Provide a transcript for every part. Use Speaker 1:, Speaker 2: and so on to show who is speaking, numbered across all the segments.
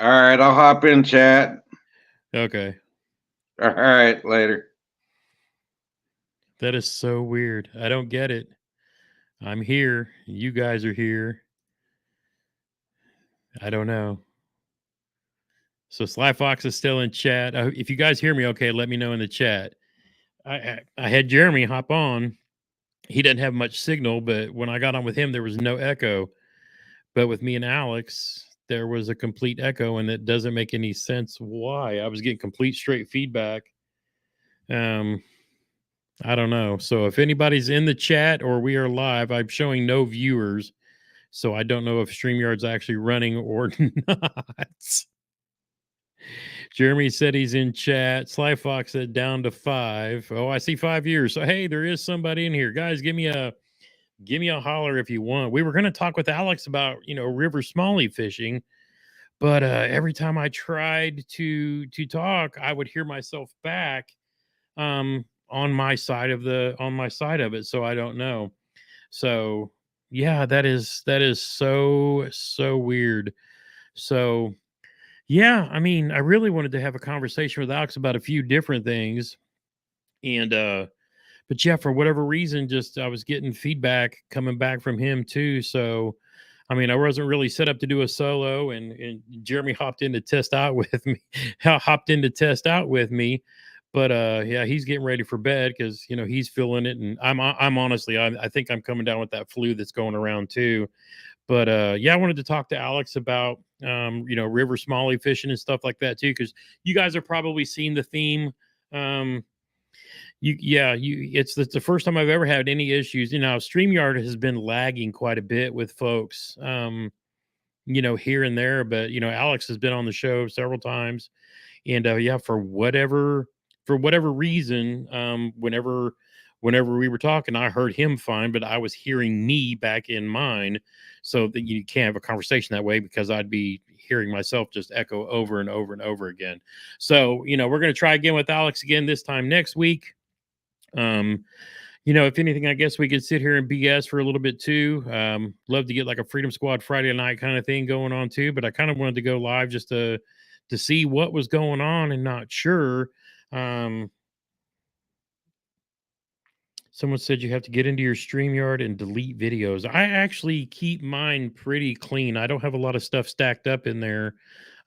Speaker 1: All right, I'll hop in chat.
Speaker 2: Okay.
Speaker 1: All right, later.
Speaker 2: That is so weird. I don't get it. I'm here. You guys are here. I don't know. So Sly Fox is still in chat. If you guys hear me okay, let me know in the chat. I had Jeremy hop on. He didn't have much signal, but when I got on with him, there was no echo. But with me and Alex, there was a complete echo, and it doesn't make any sense why. I was getting complete straight feedback. Um, I don't know. So if anybody's in the chat or we are live, I'm showing no viewers. So I don't know if StreamYard's actually running or not. Jeremy said he's in chat. Sly Fox said down to 5. Oh, I see 5 years. So hey, there is somebody in here. Guys, give me a holler if you want. We were going to talk with Alex about, river smalley fishing, but every time I tried to talk, I would hear myself back on my side of it, so I don't know. So, yeah, that is so weird. So, yeah, I mean, I really wanted to have a conversation with Alex about a few different things. And but yeah, for whatever reason, just I was getting feedback coming back from him too. So I mean, I wasn't really set up to do a solo, and Jeremy hopped in to test out with me. Hopped in to test out with me, but yeah, he's getting ready for bed because he's feeling it, and I'm honestly, I think I'm coming down with that flu that's going around too. But yeah, I wanted to talk to Alex about river smalley fishing and stuff like that too, because you guys are probably seeing the theme. Um, it's the first time I've ever had any issues. StreamYard has been lagging quite a bit with folks, here and there, but Alex has been on the show several times, and yeah, for whatever reason, whenever we were talking, I heard him fine, but I was hearing me back in mine, so that you can't have a conversation that way because I'd be hearing myself just echo over and over and over again. So we're going to try again with Alex again this time next week. um if anything, I guess we could sit here and BS for a little bit too. Love to get like a Freedom Squad Friday night kind of thing going on too, but I kind of wanted to go live just to see what was going on and not sure. Um, Someone said you have to get into your StreamYard and delete videos. I actually keep mine pretty clean. I don't have a lot of stuff stacked up in there.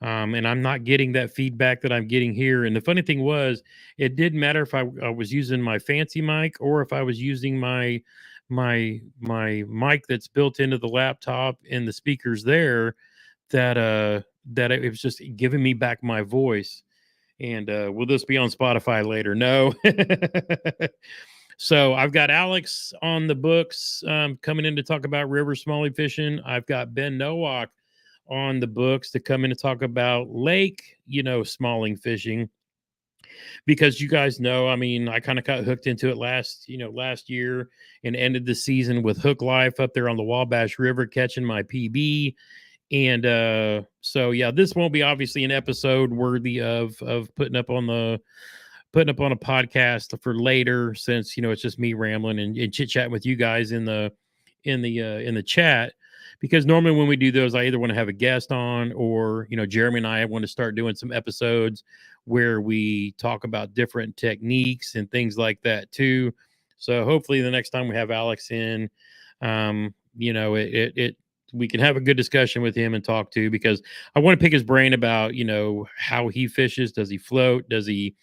Speaker 2: And I'm not getting that feedback that I'm getting here. And the funny thing was, it didn't matter if I was using my fancy mic or if I was using my mic that's built into the laptop and the speakers there. That it was just giving me back my voice. And will this be on Spotify later? No. So I've got Alex on the books coming in to talk about river smalley fishing. I've got Ben Nowak on the books to come in to talk about lake, smalling fishing. Because you guys know, I mean, I kind of got hooked into it last year and ended the season with hook life up there on the Wabash River catching my PB. And so yeah, this won't be obviously an episode worthy of putting up on a podcast for later, since it's just me rambling and chit chatting with you guys in the chat. Because normally when we do those, I either want to have a guest on, or Jeremy and I want to start doing some episodes where we talk about different techniques and things like that too. So hopefully the next time we have Alex in, it we can have a good discussion with him and talk to, because I want to pick his brain about how he fishes. Does he float? Does he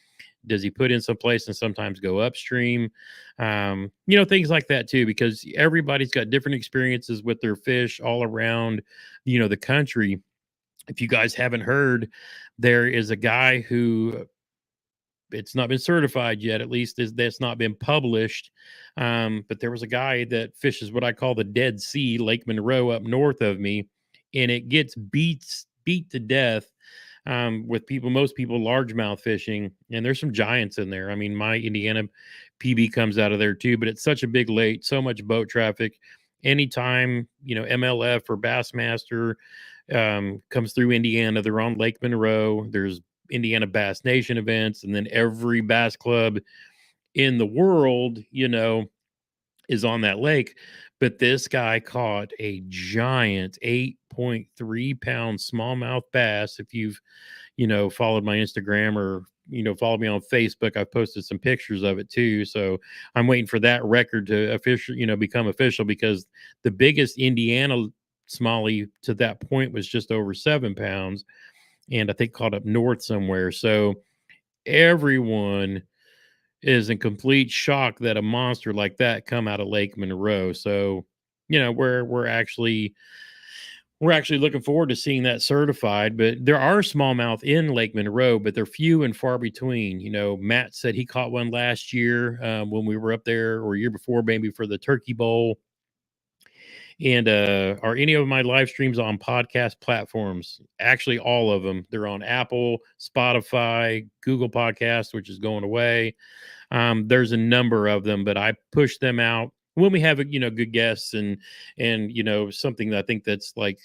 Speaker 2: put in some place and sometimes go upstream? Things like that too, because everybody's got different experiences with their fish all around, the country. If you guys haven't heard, there is a guy who, it's not been certified yet, at least that's not been published. But there was a guy that fishes what I call the Dead Sea, Lake Monroe up north of me, and it gets beat to death with most people largemouth fishing, and there's some giants in there. I mean, my Indiana PB comes out of there too, but it's such a big lake, so much boat traffic. Anytime MLF or Bassmaster comes through Indiana, they're on Lake Monroe. There's Indiana Bass Nation events, and then every bass club in the world, is on that lake. But this guy caught a giant 8.3 pound smallmouth bass. If you've, followed my Instagram or, followed me on Facebook, I've posted some pictures of it too. So I'm waiting for that record to official, become official, because the biggest Indiana smallie to that point was just over 7 pounds. And I think caught up north somewhere. So everyone is in complete shock that a monster like that come out of Lake Monroe. So, we're actually looking forward to seeing that certified. But there are smallmouth in Lake Monroe, but they're few and far between. Matt said he caught one last year, when we were up there, or year before, maybe for the Turkey Bowl. And are any of my live streams on podcast platforms? Actually, all of them. They're on Apple, Spotify, Google Podcast, which is going away. There's a number of them, but I push them out when we have good guests, and something that I think that's like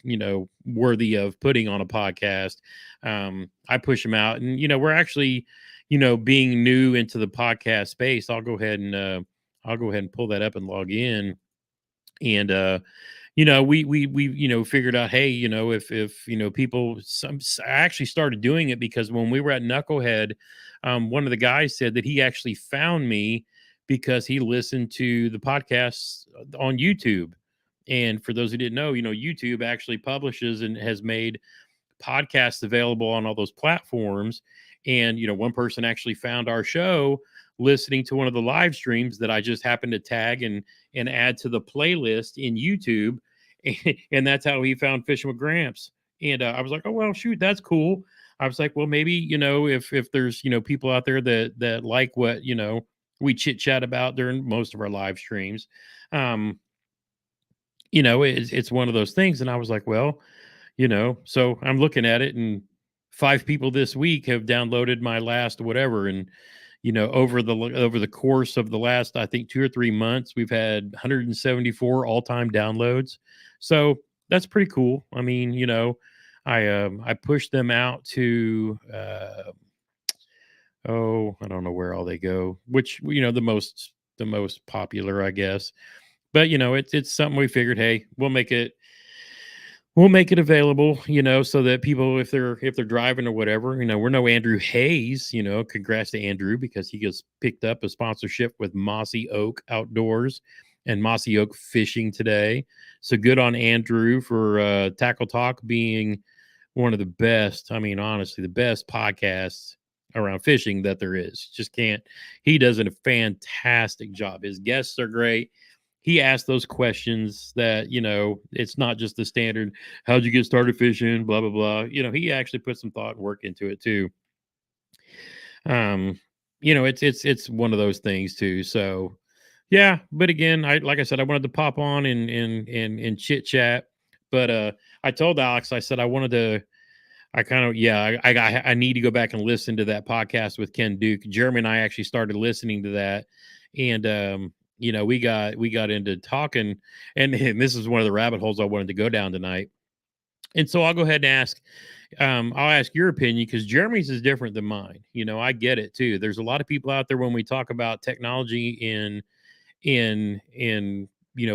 Speaker 2: worthy of putting on a podcast. I push them out, and we're actually being new into the podcast space. I'll go ahead and pull that up and log in. And we figured out, hey, if people, I actually started doing it because when we were at Knucklehead, one of the guys said that he actually found me because he listened to the podcasts on YouTube. And for those who didn't know, YouTube actually publishes and has made podcasts available on all those platforms. And one person actually found our show listening to one of the live streams that I just happened to tag and add to the playlist in YouTube. And that's how he found Fishing with Gramps. And I was like, oh well, shoot, that's cool. I was like, well, maybe if there's people out there that like what we chit chat about during most of our live streams. um it's one of those things. And I was like, well, so I'm looking at it, and 5 people this week have downloaded my last whatever. And over the course of the last, I think, 2 or 3 months, we've had 174 all-time downloads. So that's pretty cool. I mean, I pushed them out to I don't know where all they go, which the most popular, I guess. But it's something we figured, hey, we'll make it available, so that people, if they're driving or whatever, we're no Andrew Hayes. Congrats to Andrew, because he just picked up a sponsorship with Mossy Oak Outdoors and Mossy Oak Fishing today. So good on Andrew for Tackle Talk being one of the best. I mean, honestly, the best podcasts around fishing that there is. Just can't. He does a fantastic job. His guests are great. He asked those questions that it's not just the standard, how'd you get started fishing, blah blah blah. He actually put some thought and work into it too. It's one of those things too. So yeah, but again, like I said, I wanted to pop on and chit chat. But I told Alex, I said I wanted to, I kind of, yeah, I need to go back and listen to that podcast with Ken Duke. Jeremy and I actually started listening to that. And we got into talking, and this is one of the rabbit holes I wanted to go down tonight. And so I'll go ahead and I'll ask your opinion, because Jeremy's is different than mine. I get it too. There's a lot of people out there, when we talk about technology in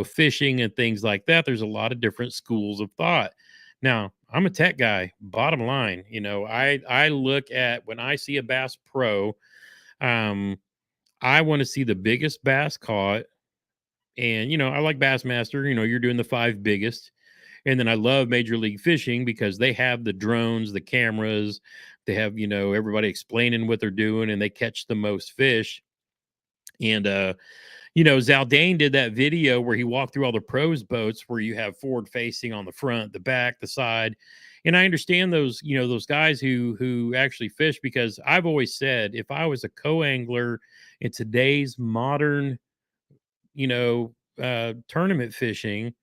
Speaker 2: fishing and things like that, there's a lot of different schools of thought. Now, I'm a tech guy. Bottom line, I look at, when I see a Bass Pro, I want to see the biggest bass caught. And I like Bassmaster. You're doing the 5 biggest. And then I love Major League Fishing, because they have the drones, the cameras, they have everybody explaining what they're doing, and they catch the most fish. And Zaldane did that video where he walked through all the pros boats, where you have forward facing on the front, the back, the side. And I understand those guys who actually fish, because I've always said, if I was a co-angler in today's modern tournament fishing,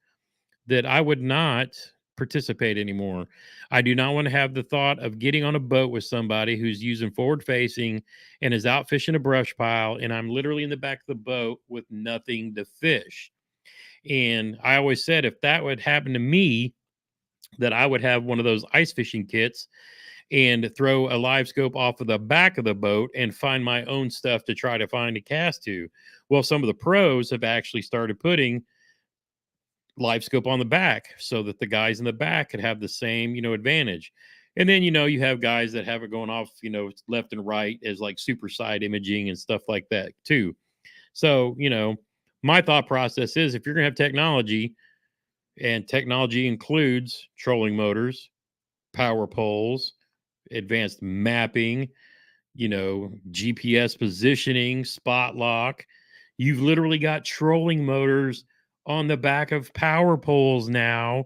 Speaker 2: that I would not participate anymore. I do not want to have the thought of getting on a boat with somebody who's using forward facing and is out fishing a brush pile, and I'm literally in the back of the boat with nothing to fish. And I always said, if that would happen to me, that I would have one of those ice fishing kits, and throw a live scope off of the back of the boat and find my own stuff to try to find a cast to. Well, some of the pros have actually started putting live scope on the back so that the guys in the back could have the same, advantage. And then, you have guys that have it going off, left and right as like super side imaging and stuff like that too. So, my thought process is if you're going to have technology, and technology includes trolling motors, power poles, advanced mapping, GPS positioning, spot lock. You've literally got trolling motors on the back of power poles now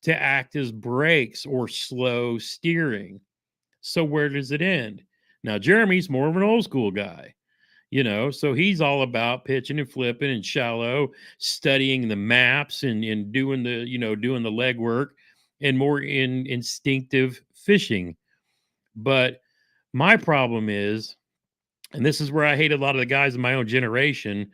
Speaker 2: to act as brakes or slow steering. So where does it end? Now, Jeremy's more of an old school guy, so he's all about pitching and flipping and shallow, studying the maps and doing doing the legwork and more in instinctive fishing. But my problem is, and this is where I hate a lot of the guys in my own generation,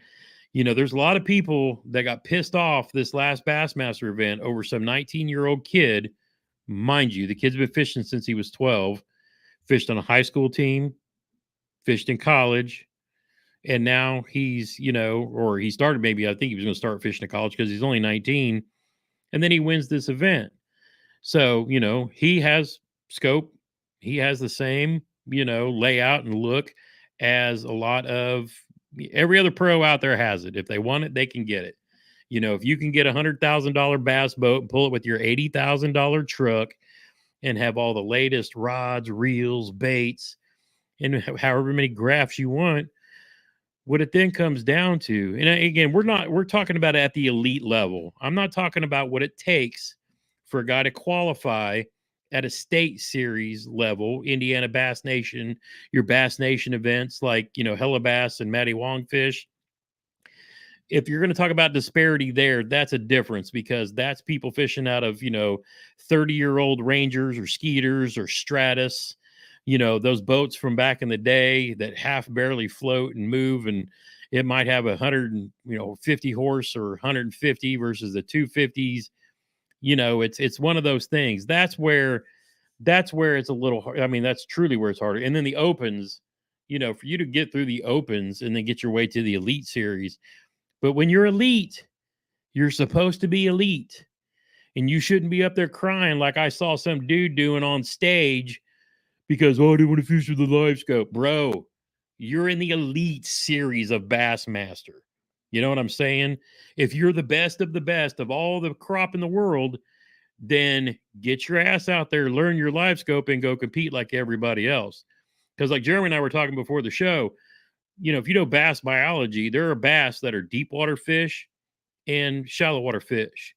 Speaker 2: there's a lot of people that got pissed off this last Bassmaster event over some 19-year-old kid. Mind you, the kid's been fishing since he was 12, fished on a high school team, fished in college, and now he's, or he started, maybe I think he was going to start fishing in college because he's only 19, and then he wins this event. So, he has scope, he has the same, layout and look as a lot of every other pro out there has it. If they want it, they can get it. If you can get $100,000 bass boat and pull it with your $80,000 truck and have all the latest rods, reels, baits, and however many graphs you want, what it then comes down to, and again, we're talking about at the elite level. I'm not talking about what it takes for a guy to qualify at a state series level, Indiana Bass Nation, your Bass Nation events like, Hella Bass and Matty Wongfish. If you're going to talk about disparity there, that's a difference because that's people fishing out of, 30-year-old Rangers or Skeeters or Stratus, those boats from back in the day that half barely float and move, and it might have 150 horse or 150 versus the 250s. It's one of those things. That's where it's a little hard. I mean, that's truly where it's harder. And then the opens, for you to get through the opens and then get your way to the elite series. But when you're elite, you're supposed to be elite, and you shouldn't be up there crying like I saw some dude doing on stage because, oh, I didn't want to fish with the live scope. Bro, you're in the elite series of Bassmaster. You know what I'm saying? If you're the best of all the crop in the world, then get your ass out there, learn your live scope, and go compete like everybody else. Because like Jeremy and I were talking before the show, if you know bass biology, there are bass that are deep water fish and shallow water fish.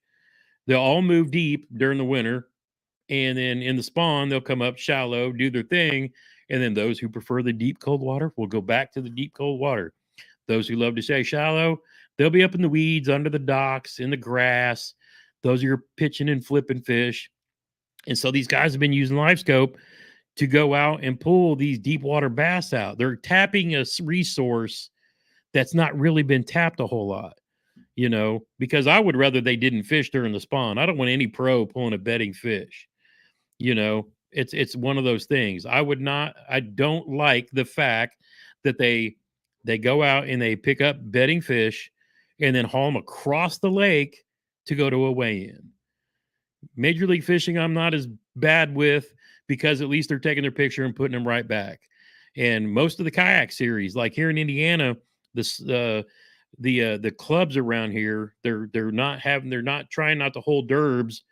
Speaker 2: They'll all move deep during the winter, and then in the spawn, they'll come up shallow, do their thing, and then those who prefer the deep cold water will go back to the deep cold water. Those who love to stay shallow, they'll be up in the weeds, under the docks, in the grass. Those are your pitching and flipping fish. And so these guys have been using live scope to go out and pull these deep water bass out. They're tapping a resource that's not really been tapped a whole lot, because I would rather they didn't fish during the spawn. I don't want any pro pulling a bedding fish. It's one of those things. I don't like the fact that they go out and they pick up bedding fish and then haul them across the lake to go to a weigh-in. Major League Fishing, I'm not as bad with because at least they're taking their picture and putting them right back. And most of the kayak series, like here in Indiana, the clubs around here, they're not trying not to hold derbs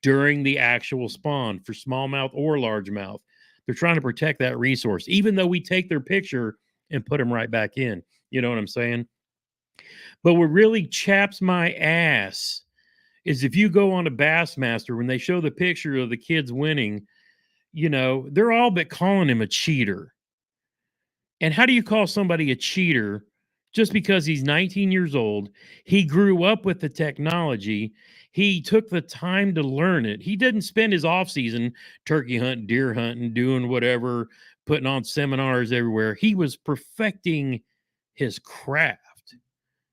Speaker 2: during the actual spawn for smallmouth or largemouth. They're trying to protect that resource, even though we take their picture and put them right back in. You know what I'm saying? But what really chaps my ass is if you go on to Bassmaster, when they show the picture of the kids winning, they're all but calling him a cheater. And how do you call somebody a cheater just because he's 19 years old? He grew up with the technology. He took the time to learn it. He didn't spend his off season turkey hunting, deer hunting, doing whatever, putting on seminars everywhere. He was perfecting his craft.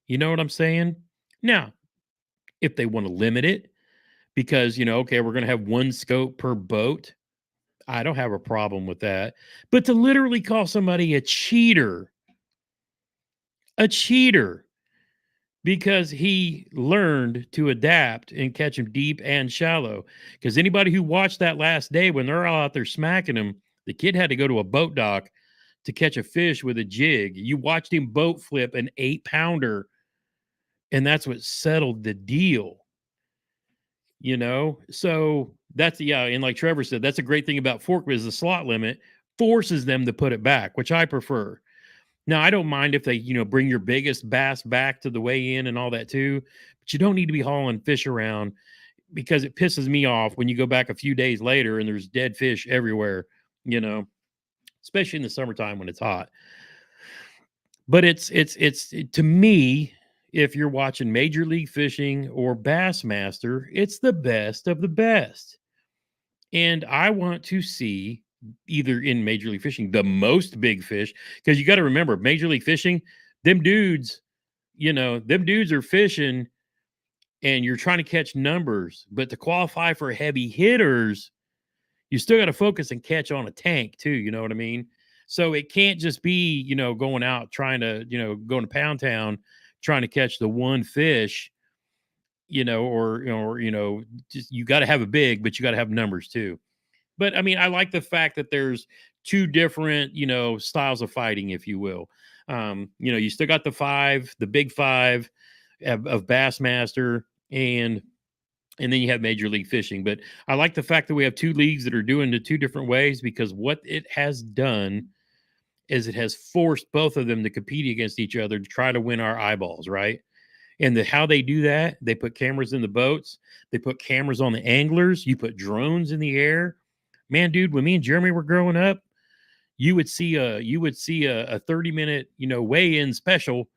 Speaker 2: You know what I'm saying? Now, if they want to limit it because, okay, we're going to have one scope per boat, I don't have a problem with that. But to literally call somebody a cheater because he learned to adapt and catch them deep and shallow. Because anybody who watched that last day when they're all out there smacking him, the kid had to go to a boat dock to catch a fish with a jig. You watched him boat flip an 8-pounder, and that's what settled the deal. So that's, yeah, and like Trevor said, that's a great thing about fork is the slot limit forces them to put it back, which I prefer. Now, I don't mind if they, bring your biggest bass back to the weigh in and all that too, but you don't need to be hauling fish around because it pisses me off when you go back a few days later and there's dead fish everywhere, you know, especially in the summertime when it's hot. But to me, if you're watching Major League Fishing or Bassmaster, it's the best of the best. And I want to see either in Major League Fishing the most big fish, because you got to remember Major League Fishing, them dudes, them dudes are fishing and you're trying to catch numbers, but to qualify for heavy hitters, you still got to focus and catch on a tank too. You know what I mean? So it can't just be, going out trying to, going to Pound Town, trying to catch the one fish, or just you got to have a big, but you got to have numbers too. But I mean, I like the fact that there's two different, styles of fighting, if you will. You still got the big five of Bassmaster, and then you have Major League Fishing. But I like the fact that we have two leagues that are doing it two different ways, because what it has done is it has forced both of them to compete against each other to try to win our eyeballs, right? And how they do that, they put cameras in the boats, they put cameras on the anglers, you put drones in the air. Man, dude, when me and Jeremy were growing up, you would see a 30-minute, weigh-in special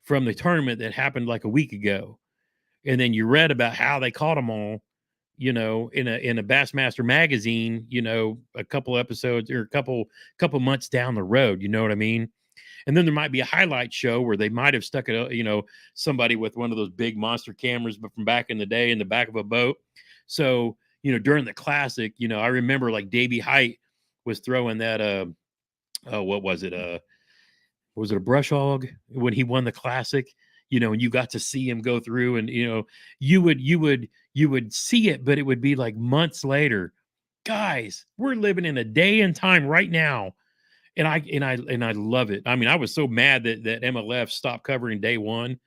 Speaker 2: from the tournament that happened like a week ago. And then you read about how they caught them all, in a Bassmaster magazine, a couple episodes or a couple months down the road, you know what I mean? And then there might be a highlight show where they might have stuck it, somebody with one of those big monster cameras, but from back in the day in the back of a boat. So, during the classic, I remember like Davey Height was throwing that, what was it? Was it a brush hog when he won the classic? And you got to see him go through, and you would see it, but it would be like months later. Guys, we're living in a day and time right now, and I love it. I mean, I was so mad that MLF stopped covering day one,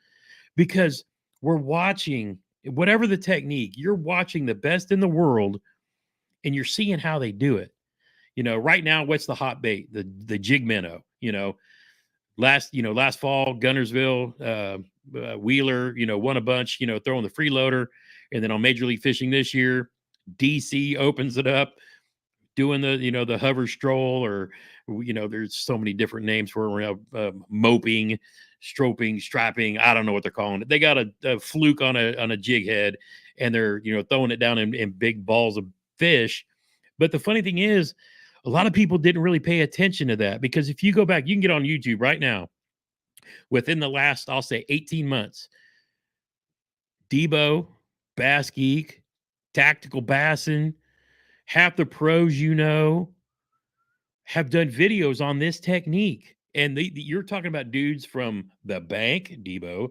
Speaker 2: because we're watching, whatever the technique, you're watching the best in the world, and you're seeing how they do it. Right now, what's the hot bait? The jig minnow. Last fall, Gunnersville, Wheeler, won a bunch, throwing the freeloader. And then on Major League Fishing this year, DC opens it up, doing the hover stroll, or, there's so many different names for it, moping, stroping, strapping. I don't know what they're calling it. They got a fluke on a jig head, and they're, throwing it down in big balls of fish. But the funny thing is, a lot of people didn't really pay attention to that, because if you go back, you can get on YouTube right now. Within the last, I'll say 18 months, Debo, Bass Geek, Tactical Bassin, half the pros have done videos on this technique. And you're talking about dudes from the bank, Debo,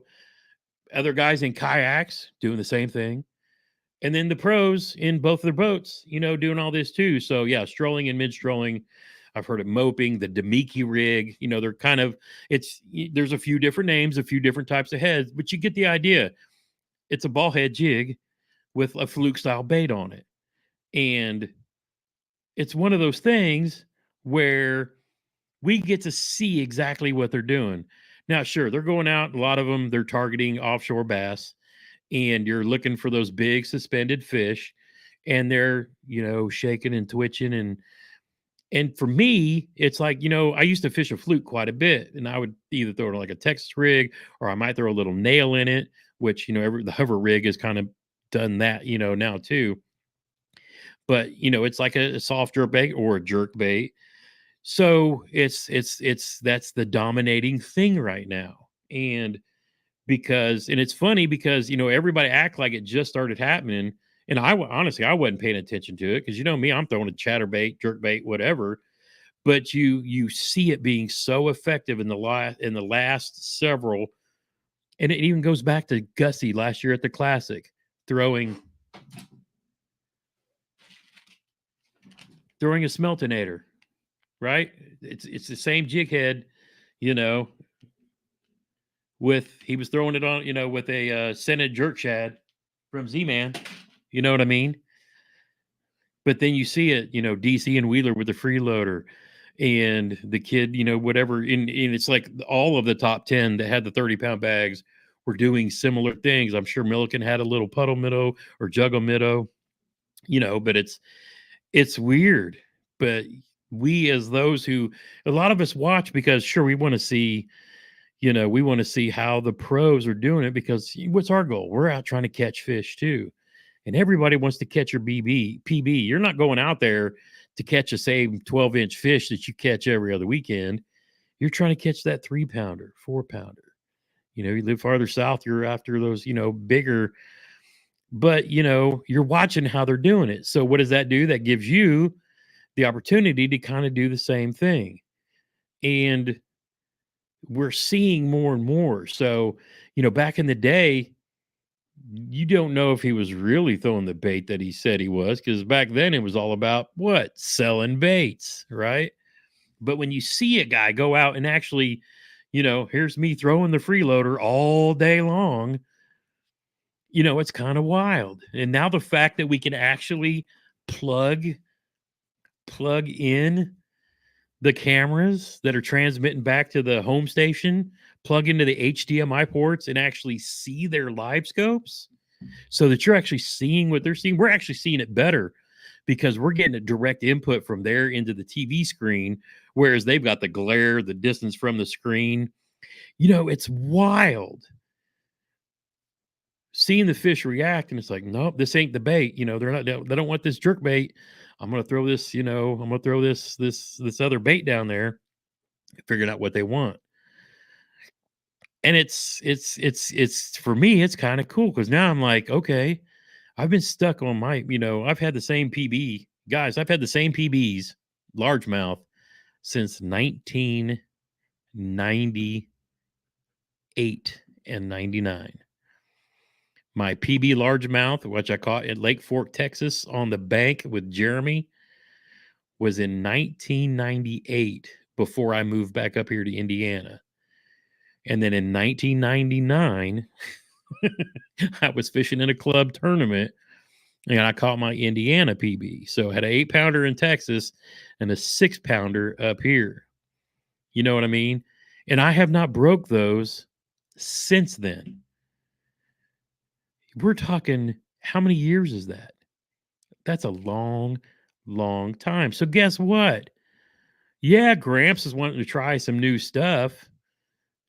Speaker 2: other guys in kayaks doing the same thing. And then the pros in both their boats, doing all this too. So yeah, strolling and mid-strolling. I've heard of moping, the Demiki rig. They're kind of, there's a few different names, a few different types of heads, but you get the idea. It's a ball head jig with a fluke style bait on it. And it's one of those things where we get to see exactly what they're doing. Now, sure, they're going out, a lot of them, they're targeting offshore bass, and you're looking for those big suspended fish, and they're, shaking and twitching. And for me, it's like, I used to fish a fluke quite a bit, and I would either throw it like a Texas rig, or I might throw a little nail in it, which, the hover rig has kind of done that, now too. But, it's like a soft jerk bait or a jerk bait. So that's the dominating thing right now. And it's funny because, everybody act like it just started happening. And honestly, I wasn't paying attention to it because you know me, I'm throwing a chatterbait, jerkbait, whatever. But you see it being so effective in the last several, and it even goes back to Gussie last year at the Classic, throwing a smeltonator, right? It's the same jig head, you know, with he was throwing it on, with a scented jerk shad from Z-Man. You know what I mean? But then you see it, DC and Wheeler with the freeloader and the kid, whatever. And it's like all of the top 10 that had the 30-pound bags were doing similar things. I'm sure Milliken had a little puddle minnow or juggle minnow, but it's weird. But we, as those who, a lot of us watch because sure, we want to see, we want to see how the pros are doing it because what's our goal? We're out trying to catch fish too. And everybody wants to catch your PB. You're not going out there to catch a same 12-inch fish that you catch every other weekend. You're trying to catch that 3-pounder, 4-pounder. You live farther south, you're after those, bigger, but you're watching how they're doing it. So what does that do? That gives you the opportunity to kind of do the same thing. And we're seeing more and more. So, back in the day, you don't know if he was really throwing the bait that he said he was, because back then it was all about what? Selling baits, right? But when you see a guy go out and actually, here's me throwing the freeloader all day long, it's kind of wild. And now the fact that we can actually plug in the cameras that are transmitting back to the home station, plug into the HDMI ports and actually see their live scopes so that you're actually seeing what they're seeing. We're actually seeing it better because we're getting a direct input from there into the TV screen, whereas they've got the glare, the distance from the screen. It's wild seeing the fish react, and it's like, nope, this ain't the bait. They don't want this jerk bait. I'm gonna throw this, I'm gonna throw this other bait down there, figuring out what they want. And it's for me, it's kind of cool because now I'm like, okay, I've been stuck on my, I've had the same PB, guys. I've had the same PBs, largemouth, since 1998 and 99. My PB largemouth, which I caught at Lake Fork, Texas, on the bank with Jeremy, was in 1998 before I moved back up here to Indiana. And then in 1999, I was fishing in a club tournament and I caught my Indiana PB. So I had an 8-pounder in Texas and a 6-pounder up here. You know what I mean? And I have not broke those since then. We're talking, how many years is that? That's a long, long time. So guess what? Yeah, Gramps is wanting to try some new stuff,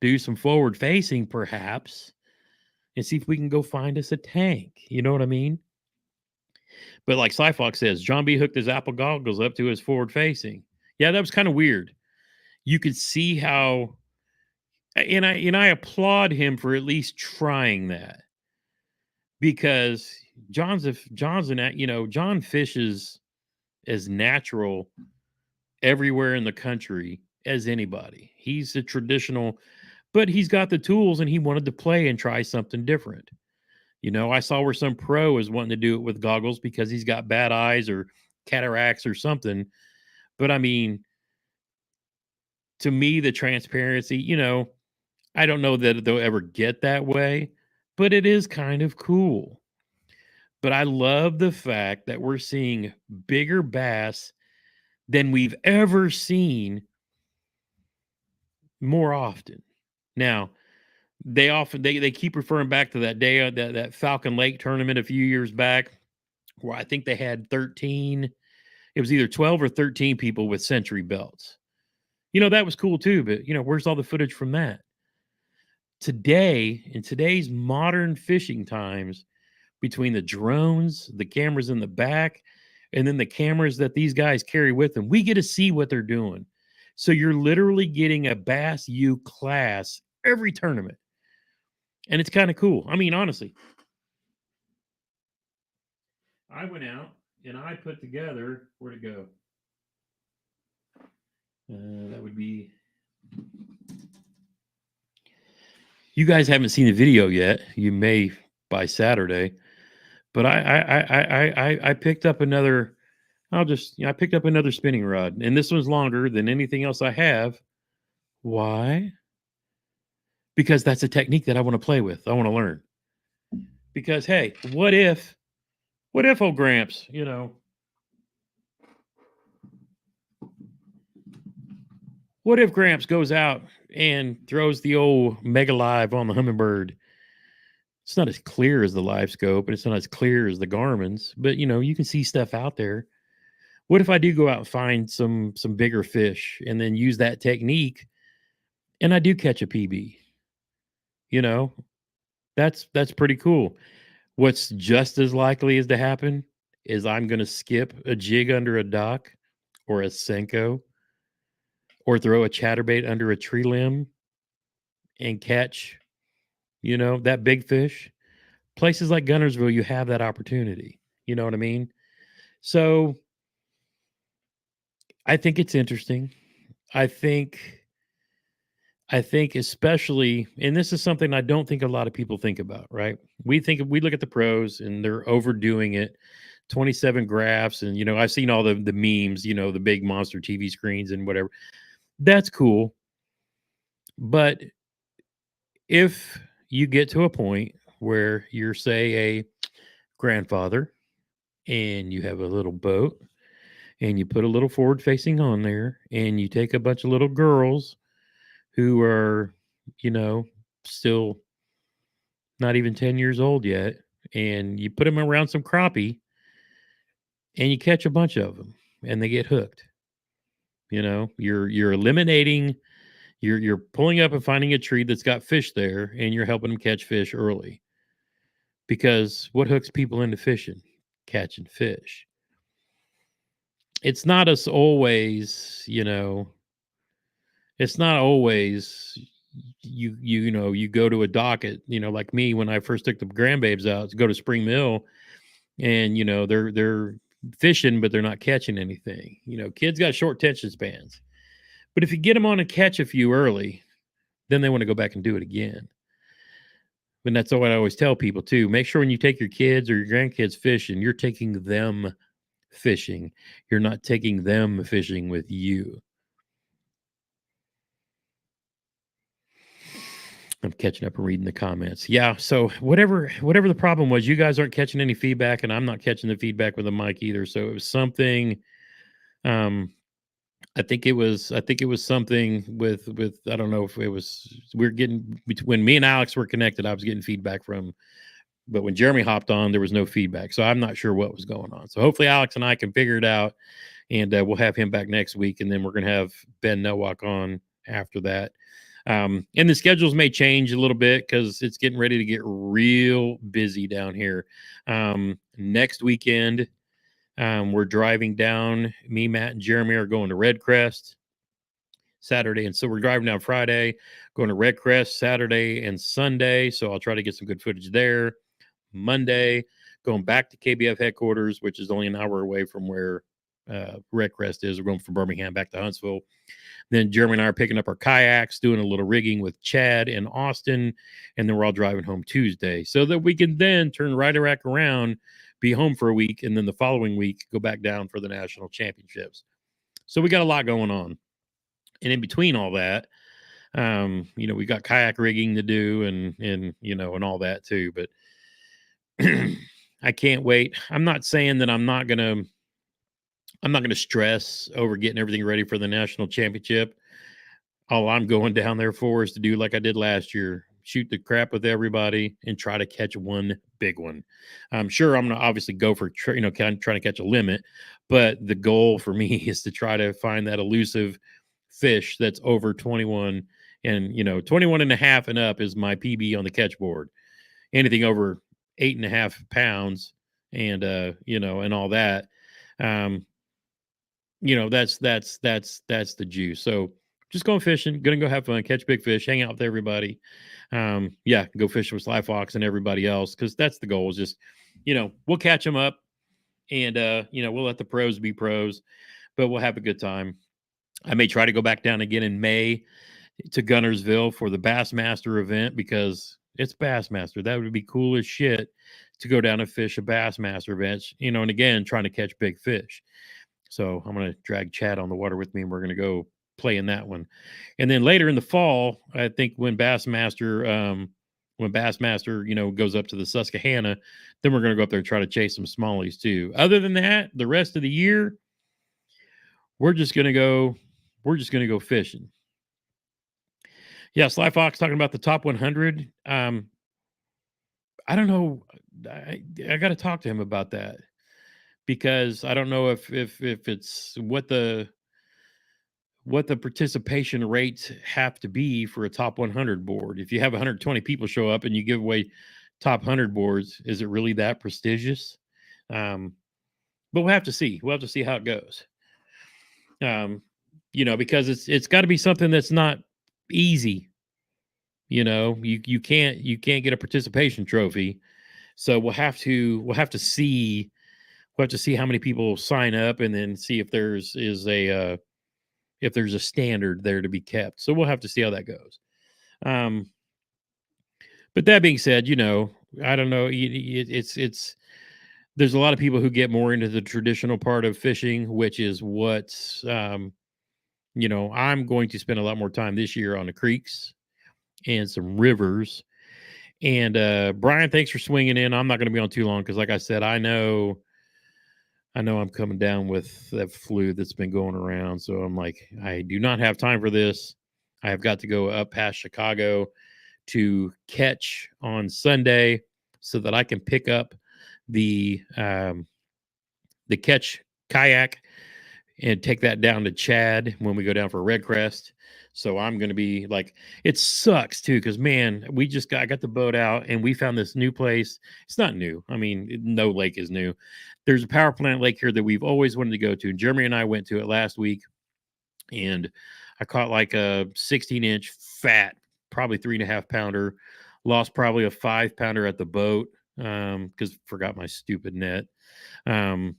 Speaker 2: do some forward facing perhaps, and see if we can go find us a tank. You know what I mean? But like Cyfox says, John B hooked his Apple goggles up to his forward facing. Yeah, that was kind of weird. You could see how, and I applaud him for at least trying that, because John fishes as natural everywhere in the country as anybody. He's a traditional, but he's got the tools and he wanted to play and try something different. I saw where some pro is wanting to do it with goggles because he's got bad eyes or cataracts or something. But I mean, to me, the transparency, I don't know that they'll ever get that way, but it is kind of cool. But I love the fact that we're seeing bigger bass than we've ever seen more often. Now, they keep referring back to that day, that Falcon Lake tournament a few years back, where I think they had 13. It was either 12 or 13 people with century belts. That was cool too, but where's all the footage from that? Today, in today's modern fishing times, between the drones, the cameras in the back, and then the cameras that these guys carry with them, we get to see what they're doing. So you're literally getting a Bass U class every tournament. And it's kind of cool. I mean, honestly, I went out and I put together, where'd it go? That would be. You guys haven't seen the video yet. You may by Saturday, but I picked up another. I picked up another spinning rod, and this one's longer than anything else I have. Why? Because that's a technique that I want to play with. I want to learn. Because hey, what if old Gramps, what if Gramps goes out and throws the old Mega Live on the Humminbird? It's not as clear as the Live Scope, and it's not as clear as the Garmin's, but you can see stuff out there. What if I do go out and find some bigger fish and then use that technique and I do catch a PB? You know, that's pretty cool. What's just as likely as to happen is I'm going to skip a jig under a dock or a Senko or throw a chatterbait under a tree limb and catch, that big fish. Places like Gunnersville, you have that opportunity. You know what I mean? So I think it's interesting. I think I think especially, and this is something I don't think a lot of people think about, right? We look at the pros and they're overdoing it. 27 graphs, and I've seen all the memes, the big monster TV screens and whatever. That's cool. But if you get to a point where you're, say, a grandfather and you have a little boat and you put a little forward facing on there and you take a bunch of little girls who are, you know, still not even 10 years old yet, and you put them around some crappie and you catch a bunch of them and they get hooked. You're eliminating, you're pulling up and finding a tree that's got fish there, and you're helping them catch fish early. Because what hooks people into fishing? Catching fish. It's not as always, it's not always you go to a dock at, like me when I first took the grandbabes out to go to Spring Mill, and they're fishing but they're not catching anything. Kids got short attention spans. But if you get them on and catch a few early, then they want to go back and do it again. And that's what I always tell people too. Make sure when you take your kids or your grandkids fishing, you're taking them fishing. You're not taking them fishing with you. I'm catching up and reading the comments. Yeah. So whatever the problem was, you guys aren't catching any feedback, and I'm not catching the feedback with the mic either. So it was something. I think it was something with I don't know if it was, we're getting, when me and Alex were connected, I was getting feedback from, but when Jeremy hopped on, there was no feedback. So I'm not sure what was going on. So hopefully Alex and I can figure it out, and we'll have him back next week, and then we're going to have Ben Nowak on after that. And the schedules may change a little bit because it's getting ready to get real busy down here. Next weekend, we're driving down. Me, Matt, and Jeremy are going to Red Crest Saturday, and so we're driving down Friday, going to Red Crest Saturday and Sunday. So I'll try to get some good footage there. Monday, going back to KBF headquarters, which is only an hour away from where Red Crest is. We're going from Birmingham back to Huntsville. Then Jeremy and I are picking up our kayaks, doing a little rigging with Chad in Austin, and then we're all driving home Tuesday so that we can then turn right back around, be home for a week, and then the following week go back down for the national championships. So we got a lot going on. And in between all that, we got kayak rigging to do and all that too. But I can't wait. I'm not saying that I'm not gonna stress over getting everything ready for the national championship. All I'm going down there for is to do like I did last year, shoot the crap with everybody and try to catch one big one. I'm sure I'm going to obviously go for, kind of trying to catch a limit, but the goal for me is to try to find that elusive fish that's over 21, and 21 and a half and up is my PB on the catch board. Anything over 8.5 pounds and, and all that, that's the juice. So just going fishing, gonna go have fun, catch big fish, hang out with everybody. Go fishing with Sly Fox and everybody else, because that's the goal. Is just, we'll catch them up, And we'll let the pros be pros, but we'll have a good time. I may try to go back down again in May to Gunnersville for the Bassmaster event because it's Bassmaster. That would be cool as shit to go down and fish a Bassmaster event, and again, trying to catch big fish. So I'm going to drag Chad on the water with me and we're going to go play in that one. And then later in the fall, I think when Bassmaster, goes up to the Susquehanna, then we're going to go up there and try to chase some smallies too. Other than that, the rest of the year, we're just going to go fishing. Yeah, Sly Fox talking about the top 100. I don't know. I got to talk to him about that because I don't know if it's what the participation rates have to be for a top 100 board. If you have 120 people show up and you give away top 100 boards, is it really that prestigious? But we'll have to see. We'll have to see how it goes. Because it's got to be something that's not easy. You can't get a participation trophy. So we'll have to see how many people sign up and then see if there's a standard there to be kept. So we'll have to see how that goes. But that being said, I don't know. It's there's a lot of people who get more into the traditional part of fishing, which is what I'm going to spend a lot more time this year on the creeks and some rivers. And Brian, thanks for swinging in. I'm not going to be on too long because, like I said, I know I'm coming down with that flu that's been going around. So I'm like, I do not have time for this. I have got to go up past Chicago to catch on Sunday so that I can pick up the catch kayak and take that down to Chad when we go down for Red Crest. So I'm going to be like, it sucks too, because man, I got the boat out and we found this new place. It's not new. I mean, no lake is new. There's a power plant lake here that we've always wanted to go to. Jeremy and I went to it last week, and I caught like a 16-inch fat, probably 3.5 pounder. Lost probably a 5 pounder at the boat because forgot my stupid net. And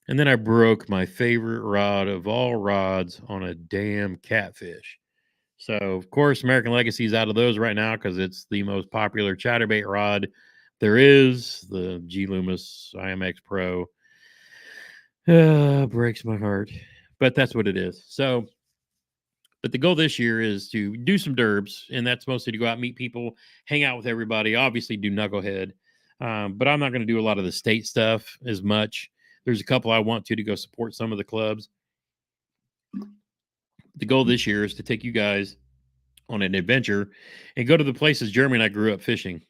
Speaker 2: then I broke my favorite rod of all rods on a damn catfish. So, of course, American Legacy is out of those right now because it's the most popular chatterbait rod there is, the G Loomis IMX Pro. Breaks my heart, but that's what it is. So, but the goal this year is to do some derbs, and that's mostly to go out and meet people, hang out with everybody, obviously do knucklehead. But I'm not going to do a lot of the state stuff as much. There's a couple I want to go support some of the clubs. The goal this year is to take you guys on an adventure and go to the places Jeremy and I grew up fishing.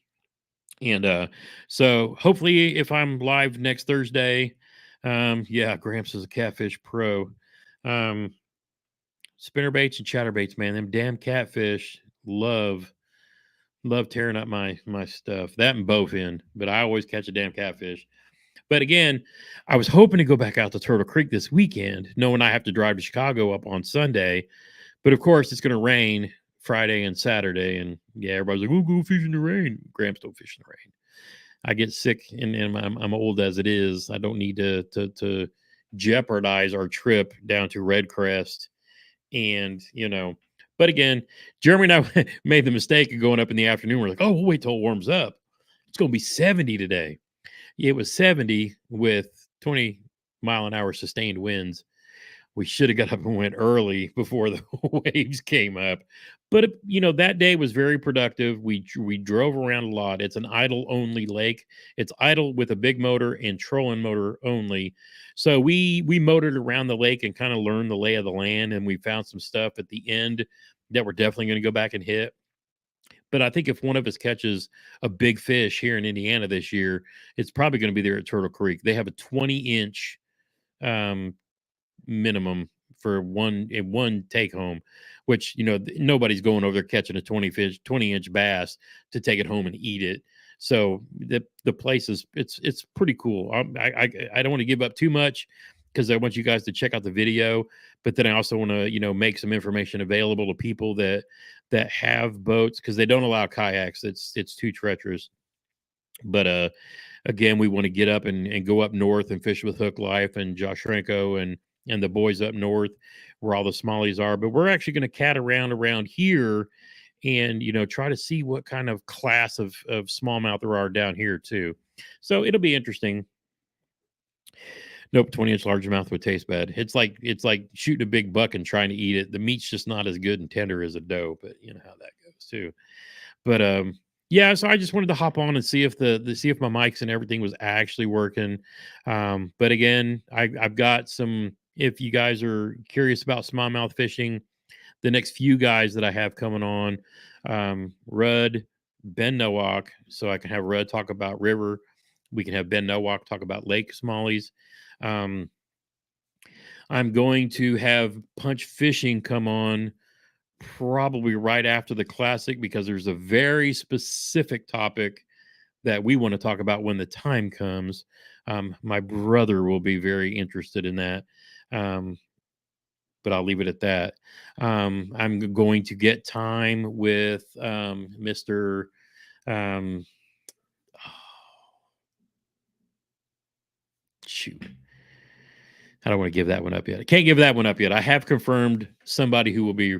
Speaker 2: And so hopefully if I'm live next Thursday, Gramps is a catfish pro. Spinnerbaits and chatterbaits, man, them damn catfish love tearing up my stuff. That and bowfin, but I always catch a damn catfish. But again, I was hoping to go back out to Turtle Creek this weekend, knowing I have to drive to Chicago up on Sunday. But of course, it's going to rain Friday and Saturday. And yeah, everybody's like, "Oh, go fish in the rain." Gramps don't fish in the rain. I get sick, and I'm old as it is. I don't need to jeopardize our trip down to Red Crest. And but again, Jeremy and I made the mistake of going up in the afternoon. We're like, "Oh, we'll wait till it warms up. It's going to be 70 today." It was 70 with 20-mile-an-hour sustained winds. We should have got up and went early before the waves came up. But, that day was very productive. We drove around a lot. It's an idle-only lake. It's idle with a big motor and trolling motor only. So we motored around the lake and kind of learned the lay of the land, and we found some stuff at the end that we're definitely going to go back and hit. But I think if one of us catches a big fish here in Indiana this year, it's probably going to be there at Turtle Creek. They have a 20-inch minimum for one take home, which nobody's going over there catching a 20-inch bass to take it home and eat it. So the place is it's pretty cool. I don't want to give up too much because I want you guys to check out the video, but then I also want to make some information available to people that have boats because they don't allow kayaks. It's too treacherous. But again, we want to get up and go up north and fish with Hook Life and Josh Renko and the boys up north where all the smallies are. But we're actually going to cat around here and try to see what kind of class of smallmouth there are down here too. So it'll be interesting. Nope, 20-inch largemouth would taste bad. It's like shooting a big buck and trying to eat it. The meat's just not as good and tender as a doe, but you know how that goes too. But yeah, so I just wanted to hop on and see if see if my mics and everything was actually working. But again, I've got some. If you guys are curious about smallmouth fishing, the next few guys that I have coming on, Rudd, Ben Nowak, so I can have Rudd talk about river. We can have Ben Nowak talk about lake smallies. Um, I'm going to have Punch Fishing come on probably right after the classic because there's a very specific topic that we want to talk about when the time comes. My brother will be very interested in that. But I'll leave it at that. I'm going to get time with Mr. Shoot. I don't want to give that one up yet. I can't give that one up yet. I have confirmed somebody who will be.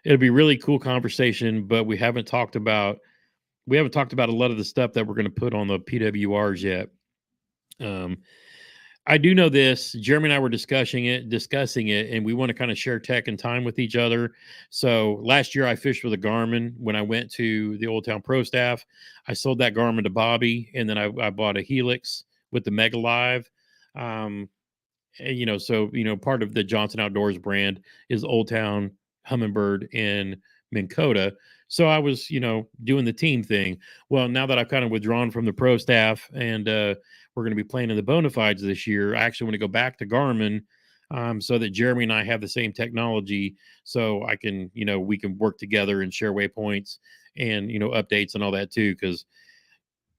Speaker 2: It'll be really cool conversation, but we haven't talked about a lot of the stuff that we're going to put on the PWRs yet. I do know this. Jeremy and I were discussing it, and we want to kind of share tech and time with each other. So last year I fished with a Garmin when I went to the Old Town Pro Staff. I sold that Garmin to Bobby, and then I bought a Helix with the Mega Live. And, so part of the Johnson Outdoors brand is Old Town, Humminbird, and Minn Kota. So I was, doing the team thing. Well, now that I've kind of withdrawn from the pro staff and we're going to be playing in the Bonafides this year, I actually want to go back to Garmin so that Jeremy and I have the same technology. So I can, we can work together and share waypoints and, updates and all that too. Because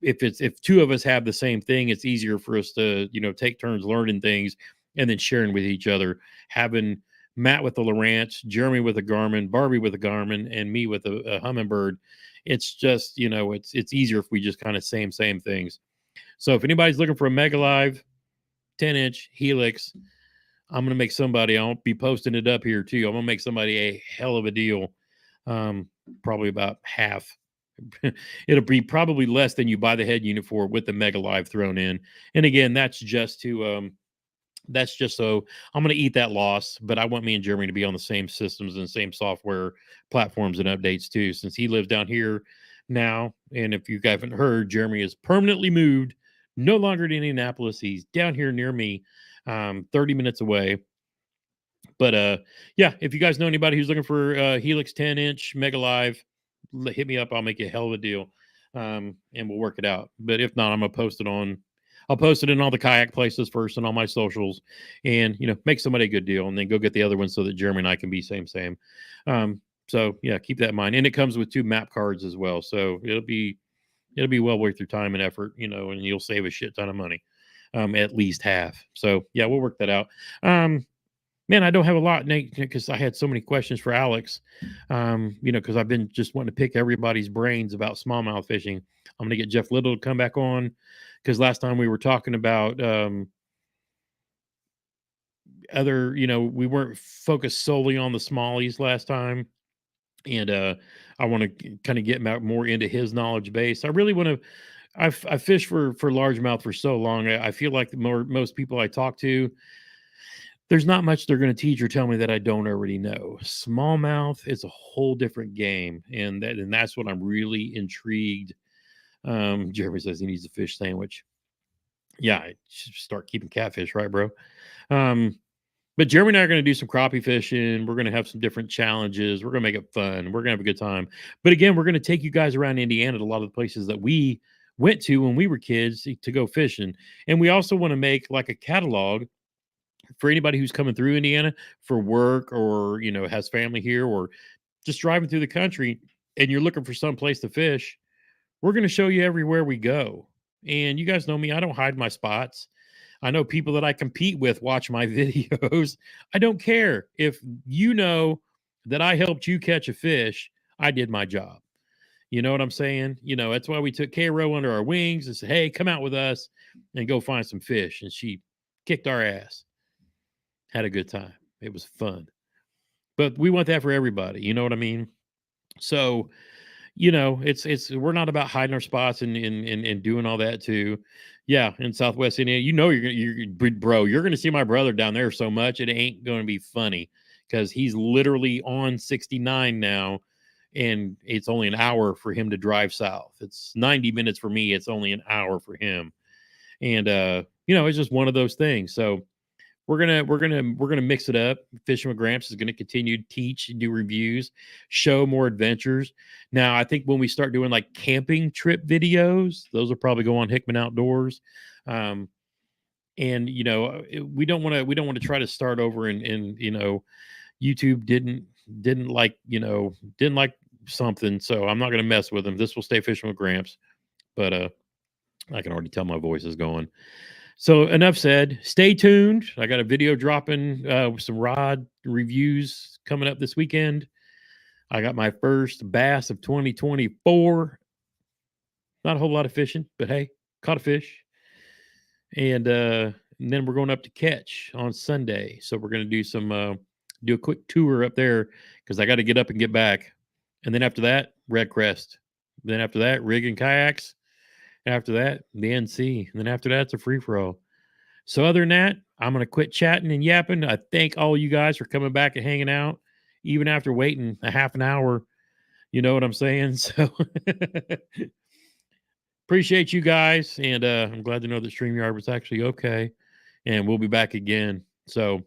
Speaker 2: if two of us have the same thing, it's easier for us to, take turns learning things and then sharing with each other. Having Matt with the Lowrance, Jeremy with a Garmin, Barbie with a Garmin, and me with a Humminbird. It's just, it's easier if we just kind of same things. So if anybody's looking for a Mega Live 10-inch Helix, I'm going to make somebody, I'll be posting it up here too. I'm going to make somebody a hell of a deal. Probably about half. It'll be probably less than you buy the head unit for with the Mega Live thrown in. And again, that's just so I'm going to eat that loss, but I want me and Jeremy to be on the same systems and same software platforms and updates too, since he lives down here now. And if you haven't heard, Jeremy is permanently moved, no longer in Indianapolis. He's down here near me, 30 minutes away. But yeah, if you guys know anybody who's looking for Helix 10-inch Mega Live, hit me up. I'll make you a hell of a deal, and we'll work it out. But if not, I'm gonna post it on. I'll post it in all the kayak places first and all my socials, and make somebody a good deal, and then go get the other one so that Jeremy and I can be same. So yeah, keep that in mind. And it comes with 2 map cards as well, so it'll be well worth your time and effort, and you'll save a shit ton of money, at least half. So yeah, we'll work that out. Man, I don't have a lot, Nate, because I had so many questions for Alex. Because I've been just wanting to pick everybody's brains about smallmouth fishing. I'm going to get Jeff Little to come back on because last time we were talking about we weren't focused solely on the smallies last time. And I want to kind of get more into his knowledge base. I really want to. I've fished for largemouth for so long. I feel like most people I talk to, there's not much they're going to teach or tell me that I don't already know. Smallmouth is a whole different game, and that's what I'm really intrigued. Jeremy says he needs a fish sandwich. Yeah, I should start keeping catfish, right, bro? But Jeremy and I are going to do some crappie fishing. We're going to have some different challenges. We're going to make it fun. We're going to have a good time. But again, we're going to take you guys around Indiana to a lot of the places that we went to when we were kids to go fishing. And we also want to make like a catalog for anybody who's coming through Indiana for work or, has family here or just driving through the country and you're looking for some place to fish. We're going to show you everywhere we go. And you guys know me. I don't hide my spots. I know people that I compete with watch my videos. I don't care. If you know that I helped you catch a fish, I did my job. You know what I'm saying? That's why we took K-Row under our wings and said, hey, come out with us and go find some fish. And she kicked our ass. Had a good time. It was fun. But we want that for everybody. You know what I mean? So, it's we're not about hiding our spots and doing all that too. Yeah, in Southwest Indiana, you're gonna see my brother down there so much it ain't gonna be funny because he's literally on 69 now, and it's only an hour for him to drive south. It's 90 minutes for me. It's only an hour for him, and it's just one of those things. So we're gonna mix it up. Fishing with Gramps is gonna continue to teach, do reviews, show more adventures. Now, I think when we start doing like camping trip videos, those will probably go on Hickman Outdoors. And we don't want to try to start over and YouTube didn't like something, so I'm not gonna mess with them. This will stay Fishing with Gramps, but I can already tell my voice is going. So enough said. Stay tuned. I got a video dropping with some rod reviews coming up this weekend. I got my first bass of 2024. Not a whole lot of fishing, but hey, caught a fish. And then we're going up to Catch on Sunday. So we're going to do a quick tour up there because I got to get up and get back. And then after that, Red Crest. Then after that, rig and kayaks. After that, the NC. And then after that, it's a free for all. So other than that, I'm going to quit chatting and yapping. I thank all you guys for coming back and hanging out, even after waiting a half an hour. You know what I'm saying? So appreciate you guys. And I'm glad to know that StreamYard was actually okay. And we'll be back again. So,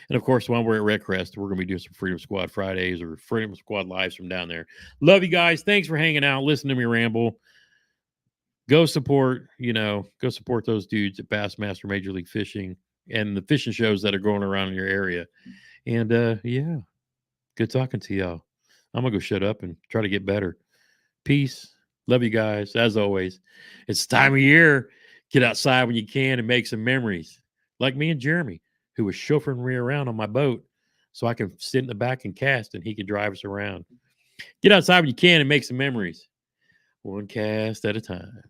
Speaker 2: and of course, while we're at Red Crest, we're going to be doing some Freedom Squad Fridays or Freedom Squad Lives from down there. Love you guys. Thanks for hanging out. Listen to me ramble. Go support those dudes at Bassmaster Major League Fishing and the fishing shows that are going around in your area. And yeah, good talking to y'all. I'm gonna go shut up and try to get better. Peace. Love you guys. As always, it's time of year. Get outside when you can and make some memories. Like me and Jeremy, who was chauffeuring me around on my boat so I can sit in the back and cast and he could drive us around. Get outside when you can and make some memories. One cast at a time.